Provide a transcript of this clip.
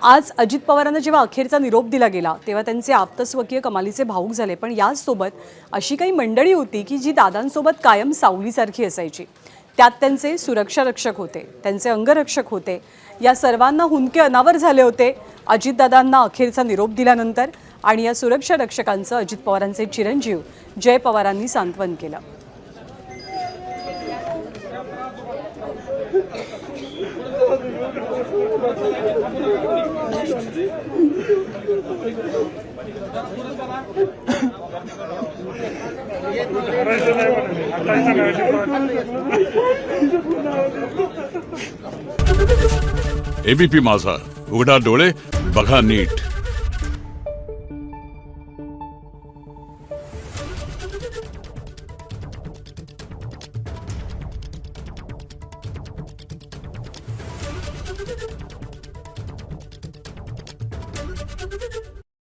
आज अजित पवारांना जेव्हा अखेरचा निरोप दिला गेला तेव्हा त्यांचे आप्तस्वकीय कमालीचे भावूक झाले। पण याचसोबत अशी काही मंडळी होती की जी दादांसोबत कायम सावलीसारखी असायची। त्यात त्यांचे सुरक्षा रक्षक होते, त्यांचे अंगरक्षक होते। या सर्वांना हुंदके अनावर झाले होते अजितदादांना अखेरचा निरोप दिल्यानंतर। आणि या सुरक्षा रक्षकांचं अजित पवारांचे चिरंजीव जय पवारांनी सांत्वन केलं। एबीपी माझा, उघडा डोळे बघा नीट।